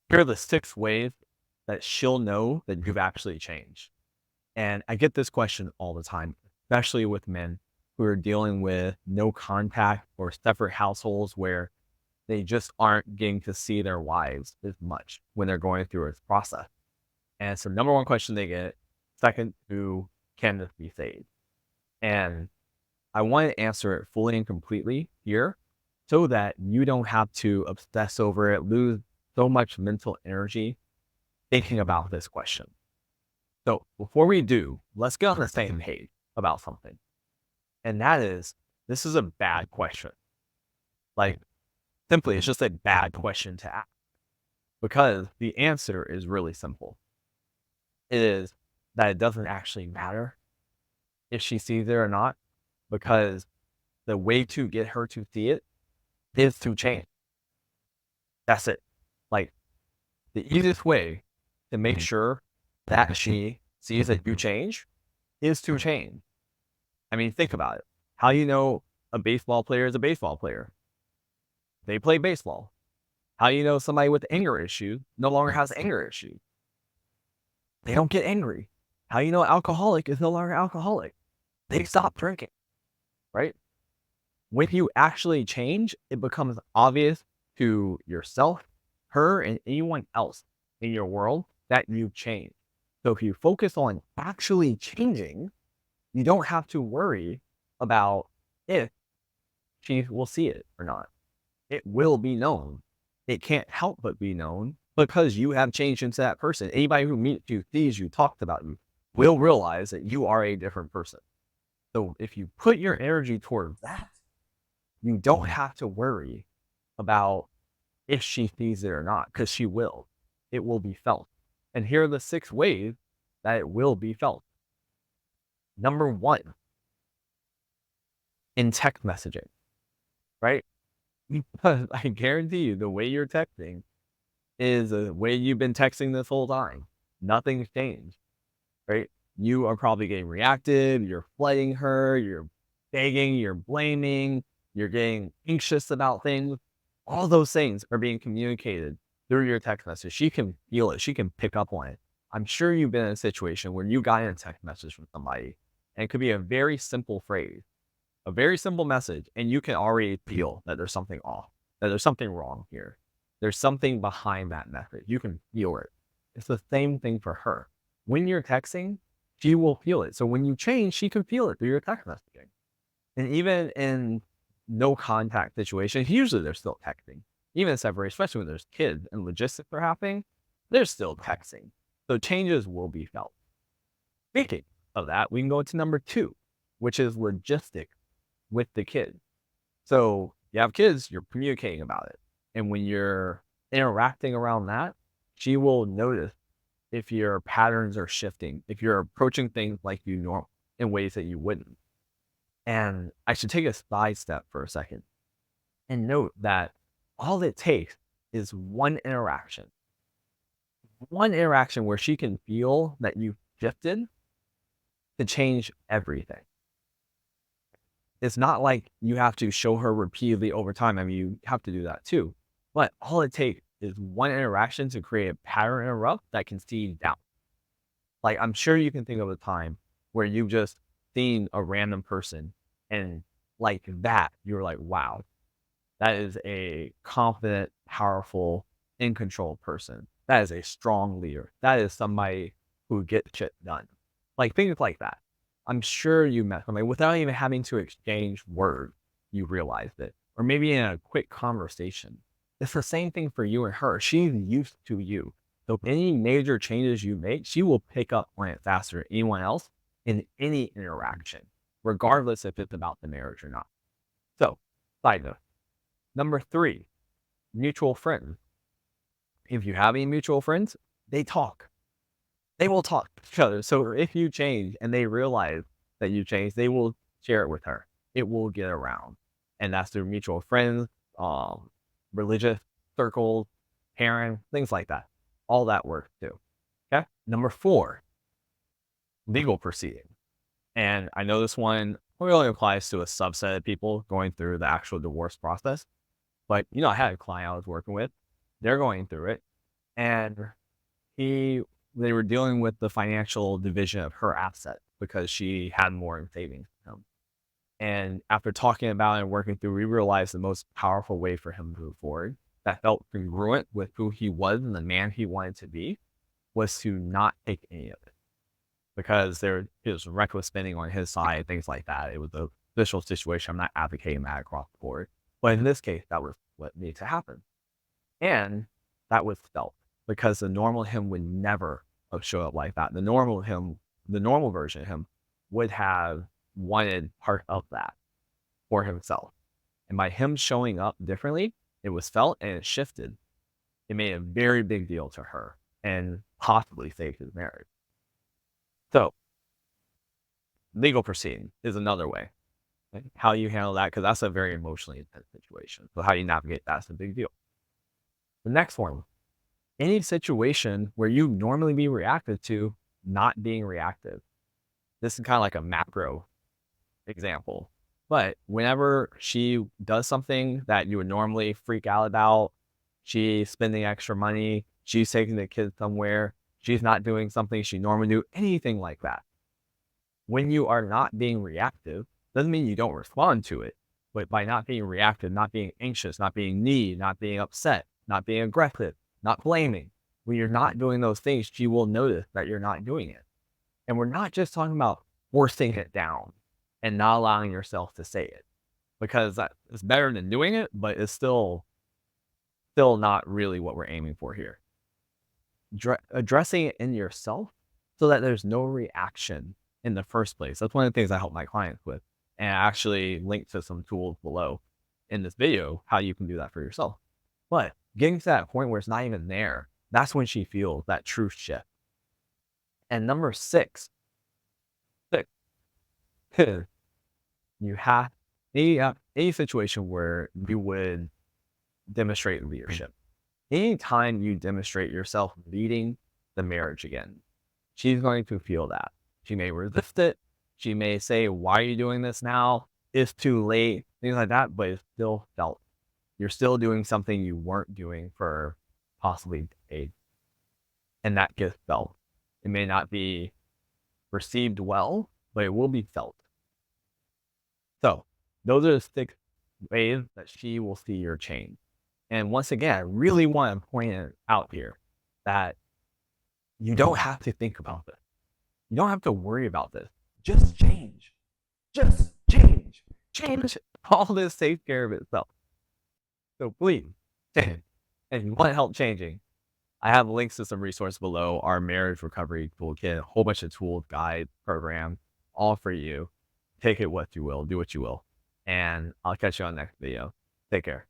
Here are the 6 ways that she'll know that you've actually changed. And I get this question all the time, especially with men who are dealing with no contact or separate households where they just aren't getting to see their wives as much when they're going through this process. And so, number one question they get, second, who can this be saved? And I want to answer it fully and completely here so that you don't have to obsess over it, lose so much mental energy thinking about this question. So before we do, let's get on the same page about something. And that is, this is a bad question. Like, simply, it's just a bad question to ask because the answer is really simple. It is that it doesn't actually matter if she sees it or not, because the way to get her to see it is to change. That's it. Like, the easiest way to make sure that she sees that you change is to change. I mean, think about it. How you know a baseball player is a baseball player? They play baseball. How you know somebody with anger issues no longer has anger issues? They don't get angry. How you know alcoholic is no longer alcoholic? They stop drinking, right? When you actually change, it becomes obvious to yourself, her, and anyone else in your world that you've changed. So if you focus on actually changing, you don't have to worry about if she will see it or not. It will be known. It can't help but be known because you have changed into that person. Anybody who meets you, sees you, talks about you, will realize that you are a different person. So if you put your energy towards that, you don't have to worry about if she sees it or not, because she will. It will be felt. And here are the 6 ways that it will be felt. Number one, in text messaging, right? Because I guarantee you, the way you're texting is the way you've been texting this whole time. Nothing's changed, right? You are probably getting reactive. You're flooding her. You're begging. You're blaming. You're getting anxious about things. All those things are being communicated through your text message. She can feel it. She can pick up on it. I'm sure you've been in a situation where you got a text message from somebody, and it could be a very simple phrase, a very simple message, and you can already feel that there's something off, that there's something wrong here. There's something behind that message. You can feel it. It's the same thing for her. When you're texting, she will feel it. So when you change, she can feel it through your text messaging. And even in no contact situations, usually they're still texting. Even in separation, especially when there's kids and logistics are happening, they're still texting. So changes will be felt. Speaking of that, we can go into number 2, which is logistic with the kid. So you have kids, you're communicating about it. And when you're interacting around that, she will notice if your patterns are shifting, if you're approaching things like you normal in ways that you wouldn't. And I should take a side step for a second and note that all it takes is one interaction where she can feel that you've shifted to change everything. It's not like you have to show her repeatedly over time. I mean, you have to do that too. But all it takes is one interaction to create a pattern interrupt that can seed down. Like, I'm sure you can think of a time where you've just seen a random person and like that, you're like, wow, that is a confident, powerful, in control person. That is a strong leader. That is somebody who gets shit done. Like things like that. I'm sure you met somebody without even having to exchange words, you realized it. Or maybe in a quick conversation. It's the same thing for you and her. She's used to you. So any major changes you make, she will pick up on it faster than anyone else in any interaction, regardless if it's about the marriage or not. So, side note. Number 3, mutual friends. If you have any mutual friends, they talk. They will talk to each other. So if you change and they realize that you changed, they will share it with her. It will get around. And that's through mutual friends, religious circles, parents, things like that. All that works too. Okay. Number 4, legal proceeding. And I know this one really applies to a subset of people going through the actual divorce process. But, I had a client I was working with. They're going through it. And he they were dealing with the financial division of her asset because she had more in savings than him. And after talking about it and working through, we realized the most powerful way for him to move forward that felt congruent with who he was and the man he wanted to be was to not take any of it because there was reckless spending on his side, things like that. It was a visual situation. I'm not advocating that across the board, but in this case, that was what needed to happen. And that was felt because the normal him would never have showed up like that. The normal version of him would have wanted part of that for himself. And by him showing up differently, it was felt and it shifted. It made a very big deal to her and possibly saved his marriage. So, legal proceeding is another way. Right? How you handle that, because that's a very emotionally intense situation. So, how you navigate that's a big deal. The next one, any situation where you normally be reactive to not being reactive. This is kind of like a macro example. But whenever she does something that you would normally freak out about, she's spending extra money, she's taking the kids somewhere, she's not doing something she normally do, anything like that. When you are not being reactive, doesn't mean you don't respond to it, but by not being reactive, not being anxious, not being needy, not being upset, not being aggressive, not blaming, when you're not doing those things, she will notice that you're not doing it. And we're not just talking about forcing it down and not allowing yourself to say it because that is better than doing it, but it's still not really what we're aiming for here. Addressing it in yourself so that there's no reaction in the first place. That's one of the things I help my clients with. And I actually link to some tools below in this video, how you can do that for yourself. But getting to that point where it's not even there, that's when she feels that true shift. And number six, you have any situation where you would demonstrate leadership. Anytime you demonstrate yourself leading the marriage again, she's going to feel that. She may resist it. She may say, why are you doing this now? It's too late, things like that, but it's still felt. You're still doing something you weren't doing for possibly decades. And that gets felt. It may not be received well, but it will be felt. So those are the 6 ways that she will see your change. And once again, I really want to point it out here that you don't have to think about this. You don't have to worry about this. Just change. Just change. Change. All this takes care of itself. So please, change. And you want help changing, I have links to some resources below. Our marriage recovery toolkit, a whole bunch of tools, guides, programs, all for you. Take it what you will, do what you will. And I'll catch you on the next video. Take care.